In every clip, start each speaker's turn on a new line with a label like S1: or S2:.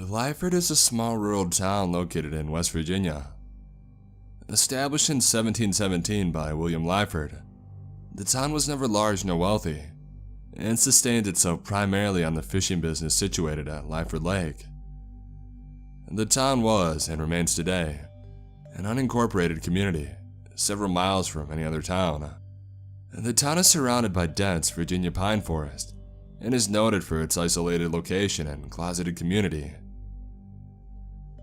S1: Lyeford is a small rural town located in West Virginia. Established in 1717 by William Lyeford, the town was never large nor wealthy, and sustained itself primarily on the fishing business situated at Lyeford Lake. The town was, and remains today, an unincorporated community, several miles from any other town. The town is surrounded by dense Virginia pine forest, and is noted for its isolated location and closeted community.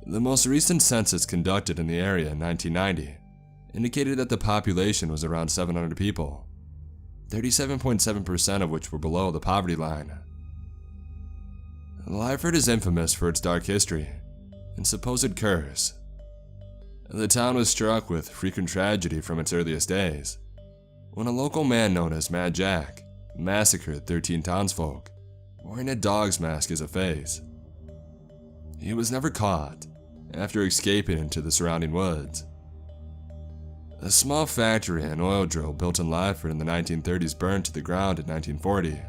S1: The most recent census conducted in the area in 1990 indicated that the population was around 700 people, 37.7% of which were below the poverty line. Lyeford is infamous for its dark history and supposed curse. The town was struck with frequent tragedy from its earliest days, when a local man known as Mad Jack massacred 13 townsfolk, wearing a dog's mask as a face. He was never caught, after escaping into the surrounding woods. A small factory and oil drill built in Lyeford in the 1930s burned to the ground in 1940.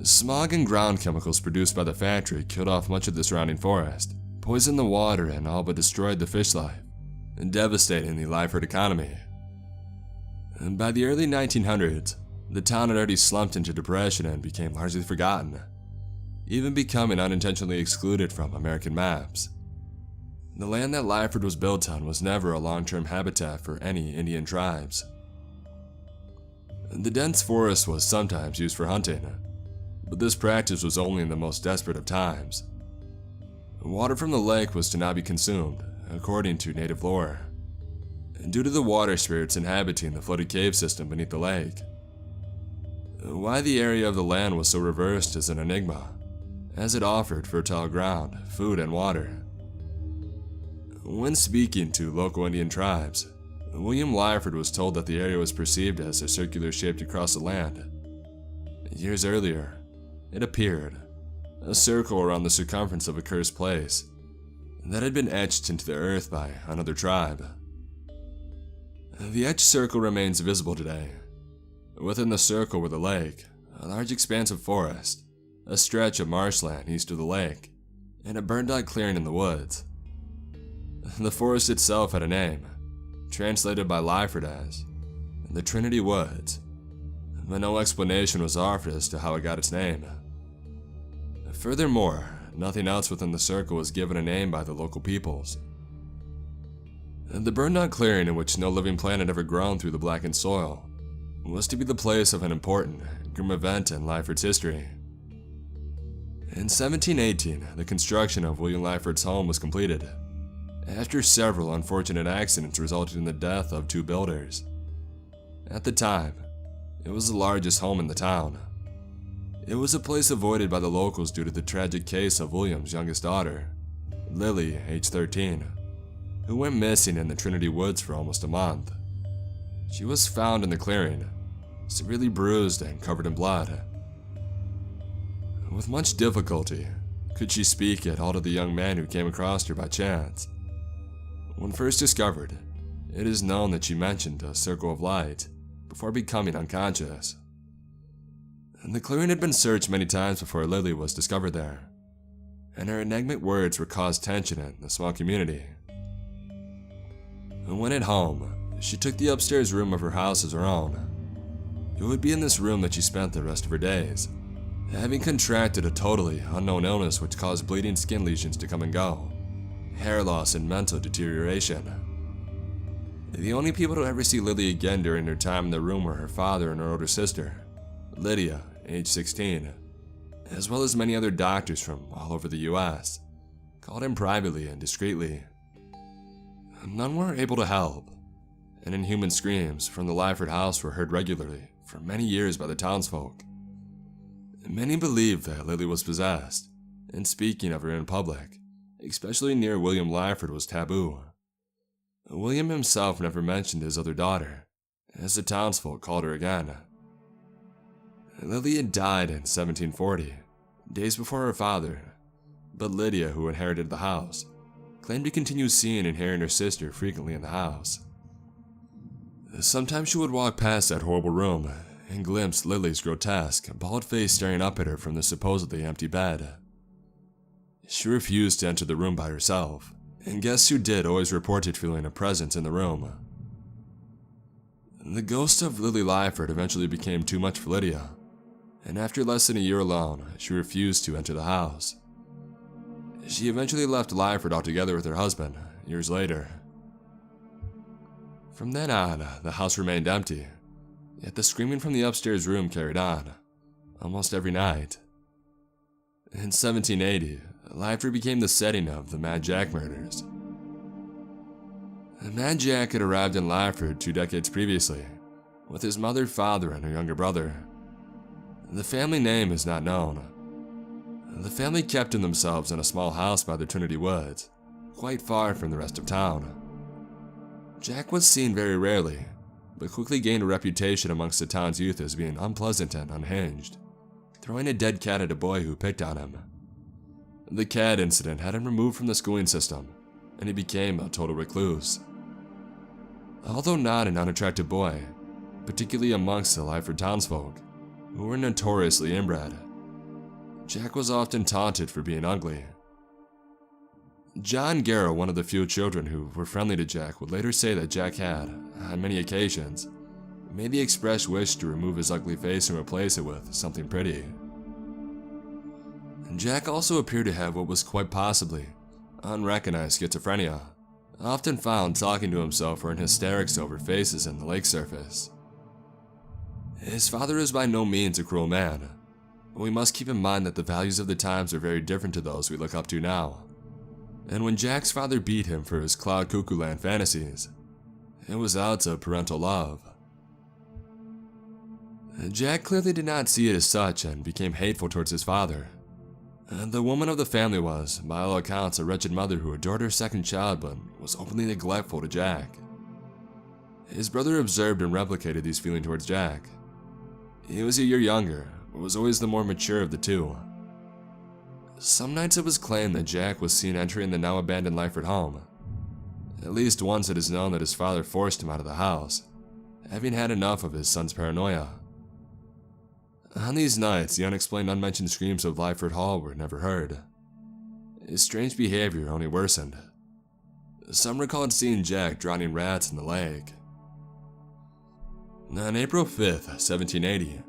S1: Smog and ground chemicals produced by the factory killed off much of the surrounding forest, poisoned the water, and all but destroyed the fish life, devastating the Lyeford economy. And by the early 1900s, the town had already slumped into depression and became largely forgotten, even becoming unintentionally excluded from American maps. The land that Lyeford was built on was never a long-term habitat for any Indian tribes. The dense forest was sometimes used for hunting, but this practice was only in the most desperate of times. Water from the lake was to not be consumed, according to native lore, due to the water spirits inhabiting the flooded cave system beneath the lake. Why the area of the land was so reversed is an enigma, as it offered fertile ground, food, and water. When speaking to local Indian tribes, William Lyeford was told that the area was perceived as a circular shape across the land. Years earlier, it appeared, a circle around the circumference of a cursed place that had been etched into the earth by another tribe. The etched circle remains visible today. Within the circle were the lake, a large expanse of forest, a stretch of marshland east of the lake, and a burned-out clearing in the woods. The forest itself had a name, translated by Lyeford as the Trinity Woods, but no explanation was offered as to how it got its name. Furthermore, nothing else within the circle was given a name by the local peoples. The burned-out clearing, in which no living plant had ever grown through the blackened soil, was to be the place of an important, grim event in Lyeford's history. In 1718, the construction of William Lyeford's home was completed, after several unfortunate accidents resulted in the death of 2 builders. At the time, it was the largest home in the town. It was a place avoided by the locals due to the tragic case of William's youngest daughter, Lily, age 13, who went missing in the Trinity Woods for almost a month. She was found in the clearing, severely bruised and covered in blood. With much difficulty, could she speak at all to the young man who came across her by chance. When first discovered, it is known that she mentioned a circle of light before becoming unconscious. The clearing had been searched many times before Lily was discovered there, and her enigmatic words would cause tension in the small community. When at home, she took the upstairs room of her house as her own. It would be in this room that she spent the rest of her days, having contracted a totally unknown illness which caused bleeding skin lesions to come and go, hair loss, and mental deterioration. The only people to ever see Lily again during her time in the room were her father and her older sister, Lydia, age 16, as well as many other doctors from all over the US, called in privately and discreetly. None were able to help, and inhuman screams from the Lyeford house were heard regularly for many years by the townsfolk. Many believed that Lily was possessed, and speaking of her in public, especially near William Lyeford, was taboo. William himself never mentioned his other daughter, as the townsfolk called her again. Lily had died in 1740, days before her father, but Lydia, who inherited the house, claimed to continue seeing and hearing her sister frequently in the house. Sometimes she would walk past that horrible room and glimpse Lily's grotesque, bald face staring up at her from the supposedly empty bed. She refused to enter the room by herself, and guests who did always reported feeling a presence in the room. The ghost of Lily Lyeford eventually became too much for Lydia, and after less than a year alone, she refused to enter the house. She eventually left Lyeford altogether with her husband, years later. From then on, the house remained empty, yet the screaming from the upstairs room carried on, almost every night. In 1780, Lyeford became the setting of the Mad Jack murders. Mad Jack had arrived in Lyeford 2 decades previously, with his mother, father, and her younger brother. The family name is not known. The family kept to themselves in a small house by the Trinity Woods, quite far from the rest of town. Jack was seen very rarely, but quickly gained a reputation amongst the town's youth as being unpleasant and unhinged, throwing a dead cat at a boy who picked on him. The cat incident had him removed from the schooling system, and he became a total recluse. Although not an unattractive boy, particularly amongst the Lyeford townsfolk, who were notoriously inbred, Jack was often taunted for being ugly. John Garrow, one of the few children who were friendly to Jack, would later say that Jack had, on many occasions, made the express wish to remove his ugly face and replace it with something pretty. Jack also appeared to have what was quite possibly unrecognized schizophrenia, often found talking to himself or in hysterics over faces in the lake surface. His father is by no means a cruel man, but we must keep in mind that the values of the times are very different to those we look up to now. And when Jack's father beat him for his Cloud Cuckoo Land fantasies, it was out of parental love. Jack clearly did not see it as such and became hateful towards his father. The woman of the family was, by all accounts, a wretched mother who adored her second child but was openly neglectful to Jack. His brother observed and replicated these feelings towards Jack. He was a year younger, but was always the more mature of the two. Some nights it was claimed that Jack was seen entering the now abandoned Lyeford home. At least once it is known that his father forced him out of the house, having had enough of his son's paranoia. On these nights, the unexplained unmentioned screams of Lyeford Hall were never heard. His strange behavior only worsened. Some recalled seeing Jack drowning rats in the lake. On April 5th, 1780,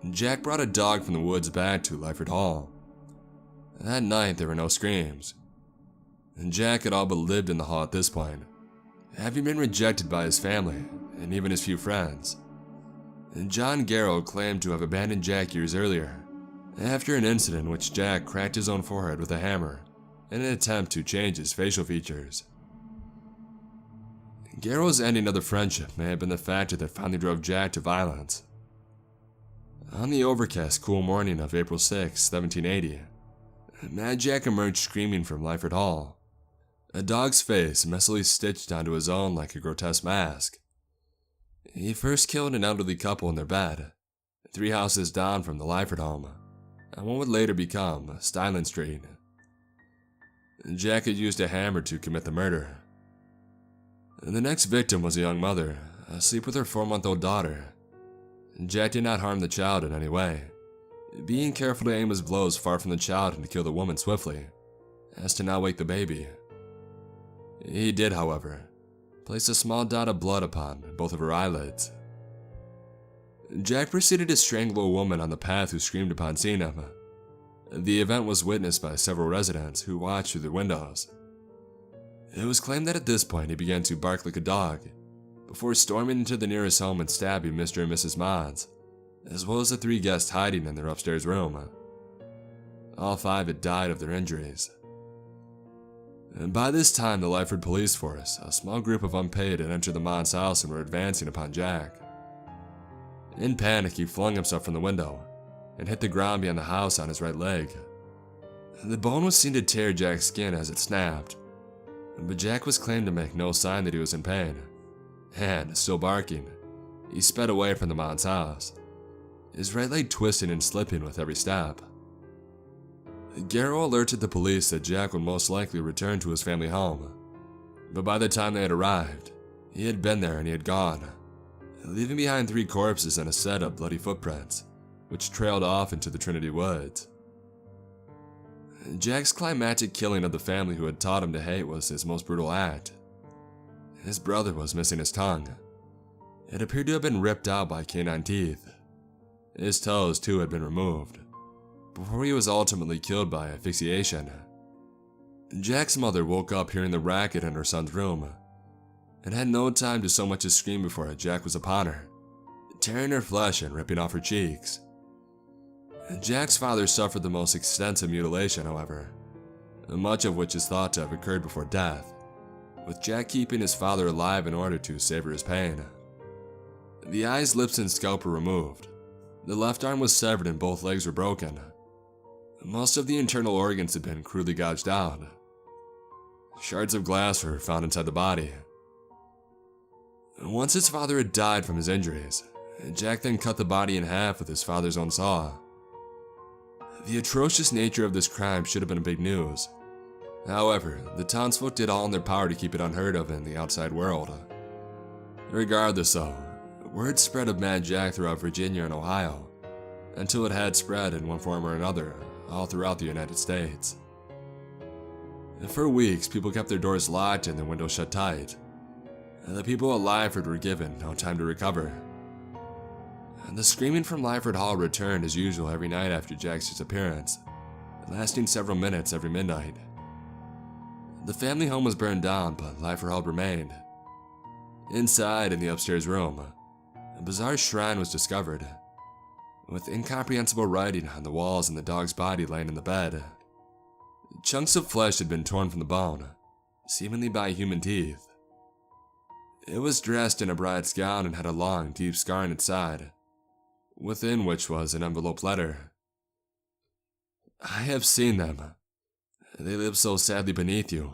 S1: Jack brought a dog from the woods back to Lyeford Hall. That night, there were no screams. Jack had all but lived in the hall at this point, having been rejected by his family and even his few friends. John Garrow claimed to have abandoned Jack years earlier, after an incident in which Jack cracked his own forehead with a hammer in an attempt to change his facial features. Garrow's ending of the friendship may have been the factor that finally drove Jack to violence. On the overcast, cool morning of April 6, 1780, Mad Jack emerged screaming from Lyeford Hall, a dog's face messily stitched onto his own like a grotesque mask. He first killed an elderly couple in their bed, 3 houses down from the Lyeford home, and what would later become Styland Street. Jack had used a hammer to commit the murder. The next victim was a young mother, asleep with her 4-month-old daughter. Jack did not harm the child in any way, being careful to aim his blows far from the child and to kill the woman swiftly, as to not wake the baby. He did, however, place a small dot of blood upon both of her eyelids. Jack proceeded to strangle a woman on the path who screamed upon seeing him. The event was witnessed by several residents who watched through their windows. It was claimed that at this point he began to bark like a dog, before storming into the nearest home and stabbing Mr. and Mrs. Mons, as well as the 3 guests hiding in their upstairs room. All 5 had died of their injuries. And by this time, the Lyeford police force, a small group of unpaid, had entered the Mons house and were advancing upon Jack. In panic, he flung himself from the window and hit the ground beyond the house on his right leg. The bone was seen to tear Jack's skin as it snapped, but Jack was claimed to make no sign that he was in pain, and, still barking, he sped away from the Mons house, his right leg twisting and slipping with every step. Garrow alerted the police that Jack would most likely return to his family home, but by the time they had arrived, he had been there and he had gone, leaving behind 3 corpses and a set of bloody footprints, which trailed off into the Trinity Woods. Jack's climactic killing of the family who had taught him to hate was his most brutal act. His brother was missing his tongue. It appeared to have been ripped out by canine teeth. His toes, too, had been removed, before he was ultimately killed by asphyxiation. Jack's mother woke up hearing the racket in her son's room, and had no time to so much as scream before Jack was upon her, tearing her flesh and ripping off her cheeks. Jack's father suffered the most extensive mutilation, however, much of which is thought to have occurred before death, with Jack keeping his father alive in order to savor his pain. The eyes, lips, and scalp were removed. The left arm was severed and both legs were broken. Most of the internal organs had been crudely gouged out. Shards of glass were found inside the body. Once his father had died from his injuries, Jack then cut the body in half with his father's own saw. The atrocious nature of this crime should have been big news. However, the townsfolk did all in their power to keep it unheard of in the outside world. Regardless though, word spread of Mad Jack throughout Virginia and Ohio, until it had spread in one form or another all throughout the United States. For weeks, people kept their doors locked and their windows shut tight. The people at Lyeford were given no time to recover. The screaming from Lyeford Hall returned as usual every night after Jack's disappearance, lasting several minutes every midnight. The family home was burned down, but Lyeford Hall remained. Inside, in the upstairs room, a bizarre shrine was discovered, with incomprehensible writing on the walls and the dog's body laying in the bed. Chunks of flesh had been torn from the bone, seemingly by human teeth. It was dressed in a bride's gown and had a long, deep scar on its side, within which was an enveloped letter. I have seen them. They live so sadly beneath you.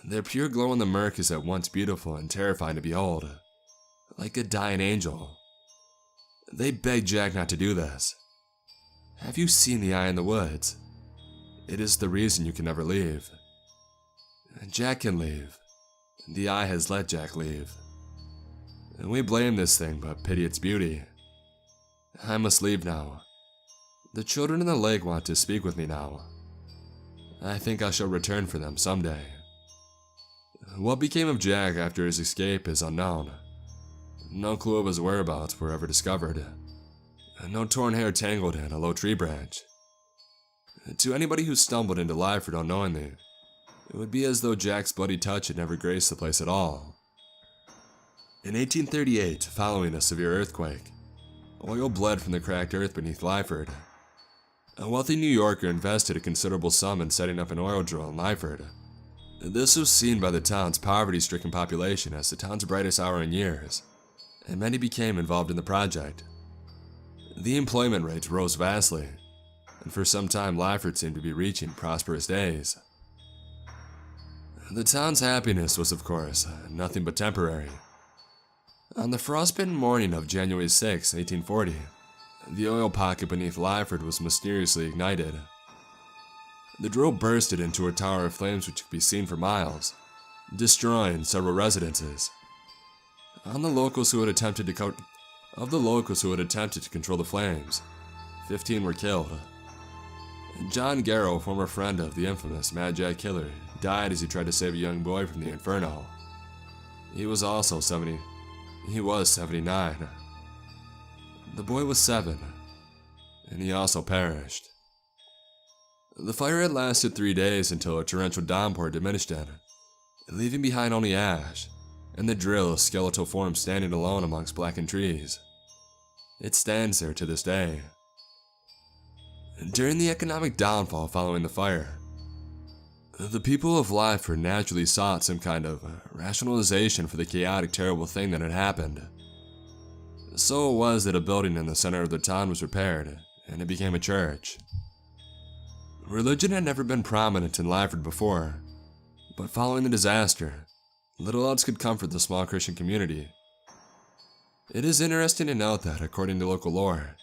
S1: Their pure glow in the murk is at once beautiful and terrifying to behold, like a dying angel. They begged Jack not to do this. Have you seen the eye in the woods? It is the reason you can never leave. Jack can leave. The eye has let Jack leave. And we blame this thing, but pity its beauty. I must leave now. The children in the lake want to speak with me now. I think I shall return for them someday. What became of Jack after his escape is unknown. No clue of his whereabouts were ever discovered. No torn hair tangled in a low tree branch. To anybody who stumbled into Lyeford unknowingly, it would be as though Jack's bloody touch had never graced the place at all. In 1838, following a severe earthquake, oil bled from the cracked earth beneath Lyeford. A wealthy New Yorker invested a considerable sum in setting up an oil drill in Lyeford. This was seen by the town's poverty-stricken population as the town's brightest hour in years, and many became involved in the project. The employment rates rose vastly, and for some time Lyeford seemed to be reaching prosperous days. The town's happiness was, of course, nothing but temporary. On the frostbitten morning of January 6, 1840, the oil pocket beneath Lyeford was mysteriously ignited. The drill bursted into a tower of flames which could be seen for miles, destroying several residences. Of the locals who had attempted to control the flames, 15 were killed. John Garrow, former friend of the infamous Mad Jack Killer, died as he tried to save a young boy from the inferno. He was 79. The boy was 7, and he also perished. The fire had lasted 3 days until a torrential downpour diminished it, leaving behind only ash, and the drill, a skeletal form standing alone amongst blackened trees. It stands there to this day. During the economic downfall following the fire, the people of Lyeford naturally sought some kind of rationalization for the chaotic, terrible thing that had happened. So it was that a building in the center of the town was repaired, and it became a church. Religion had never been prominent in Lyeford before, but following the disaster, little else could comfort the small Christian community. It is interesting to note that, according to local lore,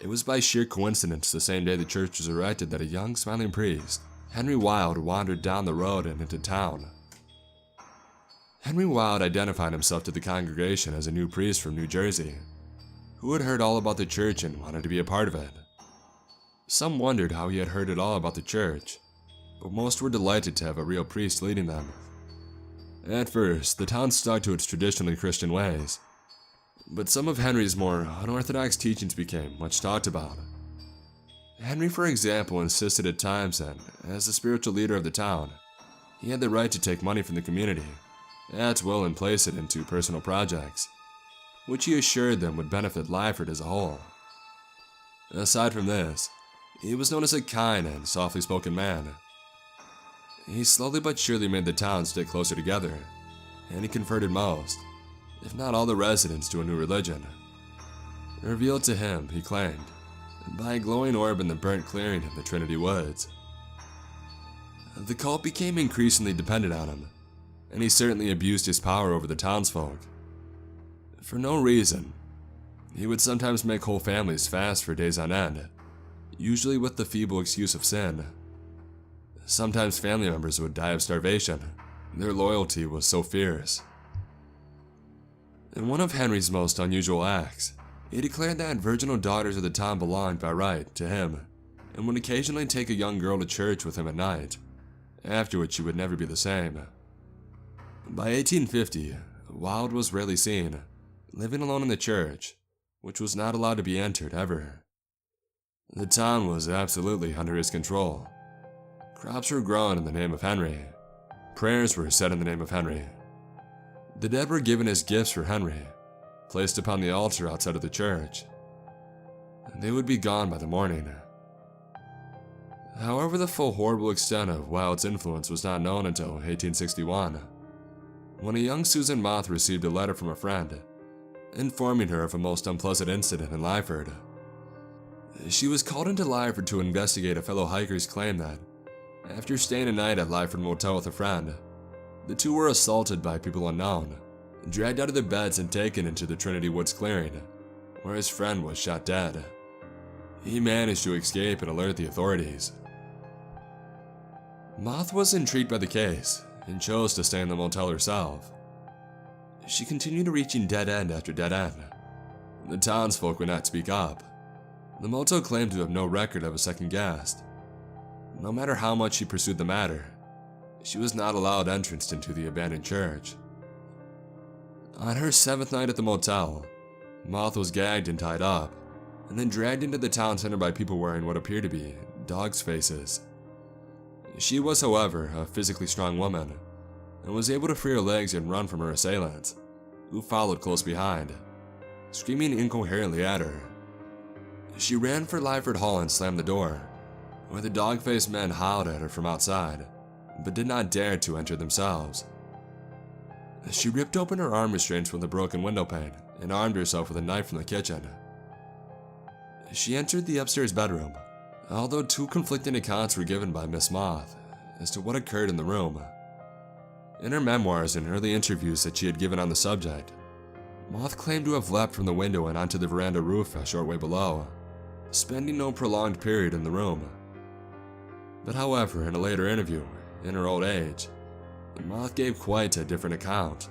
S1: it was by sheer coincidence the same day the church was erected that a young, smiling priest, Henry Wilde, wandered down the road and into town. Henry Wilde identified himself to the congregation as a new priest from New Jersey, who had heard all about the church and wanted to be a part of it. Some wondered how he had heard it all about the church, but most were delighted to have a real priest leading them. At first, the town stuck to its traditionally Christian ways, but some of Henry's more unorthodox teachings became much talked about. Henry, for example, insisted at times that, as the spiritual leader of the town, he had the right to take money from the community at will and place it into personal projects, which he assured them would benefit Lyeford as a whole. Aside from this, he was known as a kind and softly spoken man. He slowly but surely made the town stick closer together, and he converted most, if not all, the residents to a new religion. Revealed to him, he claimed, by a glowing orb in the burnt clearing of the Trinity Woods. The cult became increasingly dependent on him, and he certainly abused his power over the townsfolk. For no reason, he would sometimes make whole families fast for days on end, usually with the feeble excuse of sin. Sometimes family members would die of starvation. Their loyalty was so fierce. In one of Henry's most unusual acts, he declared that virginal daughters of the town belonged by right to him, and would occasionally take a young girl to church with him at night, after which she would never be the same. By 1850, Wilde was rarely seen, living alone in the church, which was not allowed to be entered ever. The town was absolutely under his control. Crops were grown in the name of Henry. Prayers were said in the name of Henry. The dead were given as gifts for Henry, placed upon the altar outside of the church. They would be gone by the morning. However, the full horrible extent of Wilde's influence was not known until 1861, when a young Susan Moth received a letter from a friend, informing her of a most unpleasant incident in Lyeford. She was called into Lyeford to investigate a fellow hiker's claim that, after staying a night at Lyeford Motel with a friend, the two were assaulted by people unknown, dragged out of their beds and taken into the Trinity Woods clearing, where his friend was shot dead. He managed to escape and alert the authorities. Moth was intrigued by the case and chose to stay in the motel herself. She continued reaching dead end after dead end. The townsfolk would not speak up. The motel claimed to have no record of a second guest. No matter how much she pursued the matter, she was not allowed entrance into the abandoned church. On her 7th night at the motel, Moth was gagged and tied up, and then dragged into the town center by people wearing what appeared to be dogs' faces. She was, however, a physically strong woman, and was able to free her legs and run from her assailants, who followed close behind, screaming incoherently at her. She ran for Lyeford Hall and slammed the door, where the dog-faced men howled at her from outside, but did not dare to enter themselves. She ripped open her arm restraints from the broken window pane and armed herself with a knife from the kitchen. She entered the upstairs bedroom, although two conflicting accounts were given by Miss Moth as to what occurred in the room. In her memoirs and early interviews that she had given on the subject, Moth claimed to have leapt from the window and onto the veranda roof a short way below, spending no prolonged period in the room. But however, in a later interview, in her old age, Moth gave quite a different account.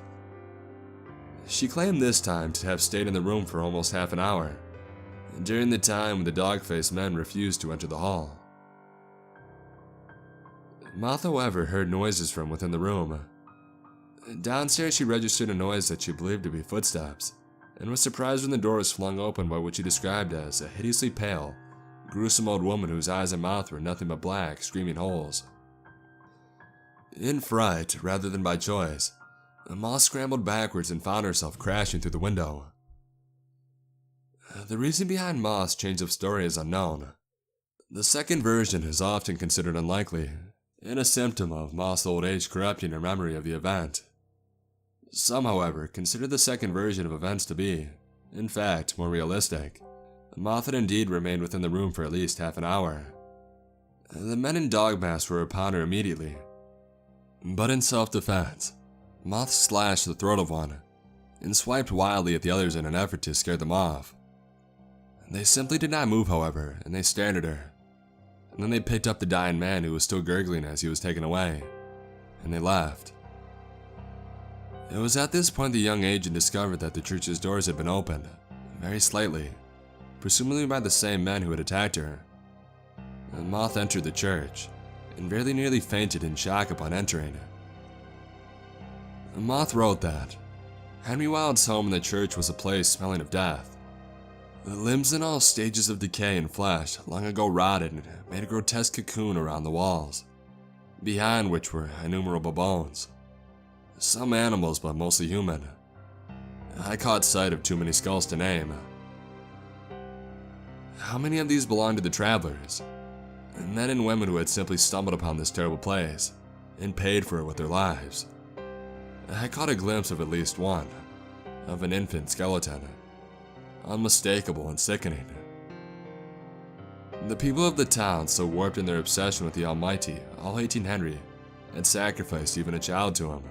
S1: She claimed this time to have stayed in the room for almost half an hour, during the time when the dog-faced men refused to enter the hall. Moth, however, heard noises from within the room. Downstairs, she registered a noise that she believed to be footsteps, and was surprised when the door was flung open by what she described as a hideously pale, gruesome old woman whose eyes and mouth were nothing but black, screaming holes. In fright, rather than by choice, Moth scrambled backwards and found herself crashing through the window. The reason behind Moth's change of story is unknown. The second version is often considered unlikely, and a symptom of Moth's old age corrupting her memory of the event. Some, however, consider the second version of events to be, in fact, more realistic. Moth had indeed remained within the room for at least half an hour. The men in dog masks were upon her immediately, but in self-defense, Moth slashed the throat of one and swiped wildly at the others in an effort to scare them off. They simply did not move, however, and they stared at her. And then they picked up the dying man who was still gurgling as he was taken away, and they left. It was at this point the young agent discovered that the church's doors had been opened, very slightly, presumably by the same men who had attacked her. Moth entered the church, and very nearly fainted in shock upon entering. Moth wrote that Henry Wilde's home in the church was a place smelling of death. The limbs in all stages of decay and flesh long ago rotted and made a grotesque cocoon around the walls, behind which were innumerable bones. Some animals, but mostly human. I caught sight of too many skulls to name. How many of these belonged to the travelers? Men and women who had simply stumbled upon this terrible place and paid for it with their lives. I caught a glimpse of at least one, of an infant skeleton, unmistakable and sickening. The people of the town, so warped in their obsession with the Almighty, all hating Henry, had sacrificed even a child to him.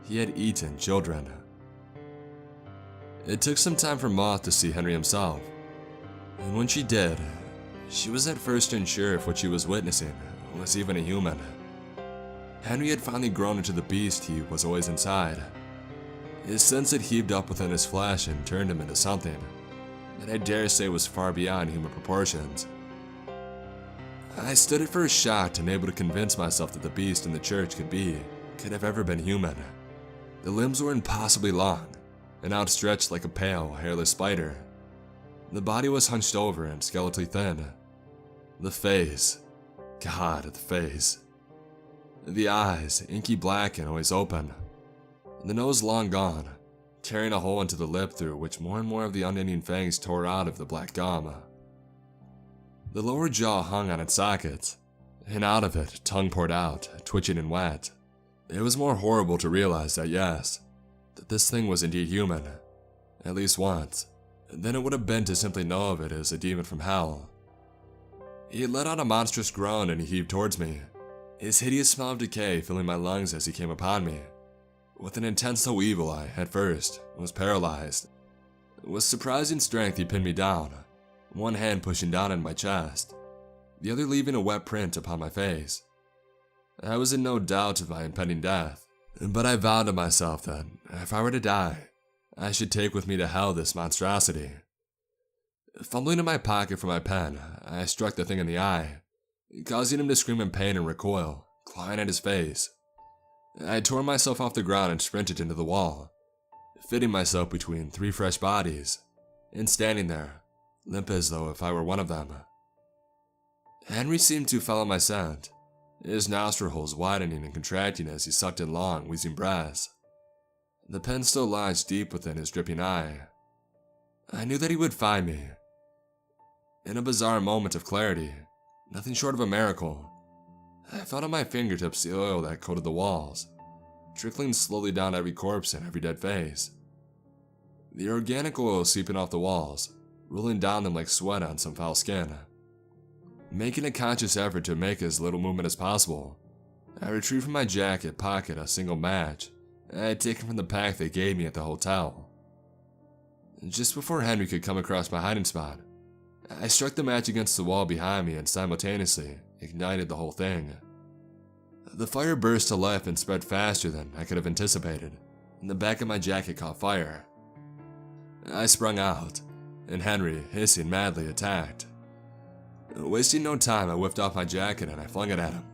S1: He had eaten children. It took some time for Moth to see Henry himself, and when she did, she was at first unsure if what she was witnessing was even a human. Henry had finally grown into the beast he was always inside. His sense had heaved up within his flesh and turned him into something that I dare say was far beyond human proportions. I stood at first shocked, unable to convince myself that the beast in the church could have ever been human. The limbs were impossibly long and outstretched like a pale, hairless spider. The body was hunched over and skeletally thin. The face, God, the face. The eyes, inky black and always open. The nose long gone, tearing a hole into the lip through which more and more of the unending fangs tore out of the black gum. The lower jaw hung on its sockets, and out of it, tongue poured out, twitching and wet. It was more horrible to realize that yes, that this thing was indeed human, at least once, than it would have been to simply know of it as a demon from hell. He let out a monstrous groan and he heaved towards me, his hideous smell of decay filling my lungs as he came upon me. With an intent so evil I, at first, was paralyzed. With surprising strength he pinned me down, one hand pushing down in my chest, the other leaving a wet print upon my face. I was in no doubt of my impending death, but I vowed to myself that, if I were to die, I should take with me to hell this monstrosity. Fumbling in my pocket for my pen, I struck the thing in the eye, causing him to scream in pain and recoil, clawing at his face. I tore myself off the ground and sprinted into the wall, fitting myself between three fresh bodies, and standing there, limp as though if I were one of them. Henry seemed to follow my scent, his nostril holes widening and contracting as he sucked in long, wheezing breaths. The pen still lodged deep within his dripping eye. I knew that he would find me. In a bizarre moment of clarity, nothing short of a miracle, I felt on my fingertips the oil that coated the walls, trickling slowly down every corpse and every dead face. The organic oil seeping off the walls, rolling down them like sweat on some foul skin. Making a conscious effort to make as little movement as possible, I retrieved from my jacket pocket a single match I had taken from the pack they gave me at the hotel. Just before Henry could come across my hiding spot, I struck the match against the wall behind me and simultaneously ignited the whole thing. The fire burst to life and spread faster than I could have anticipated, and the back of my jacket caught fire. I sprung out, and Henry, hissing madly, attacked. Wasting no time, I whipped off my jacket and I flung it at him.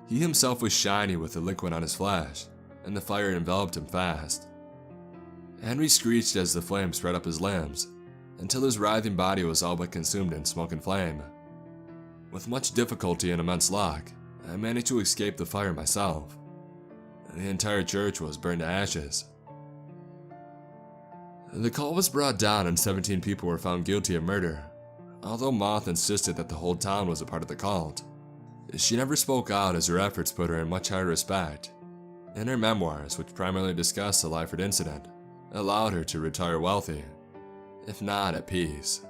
S1: He himself was shiny with the liquid on his flesh, and the fire enveloped him fast. Henry screeched as the flame spread up his limbs, until his writhing body was all but consumed in smoke and flame. With much difficulty and immense luck, I managed to escape the fire myself. The entire church was burned to ashes. The cult was brought down and 17 people were found guilty of murder, although Moth insisted that the whole town was a part of the cult. She never spoke out as her efforts put her in much higher respect. In her memoirs, which primarily discuss the Lyeford incident, allowed her to retire wealthy, if not at peace.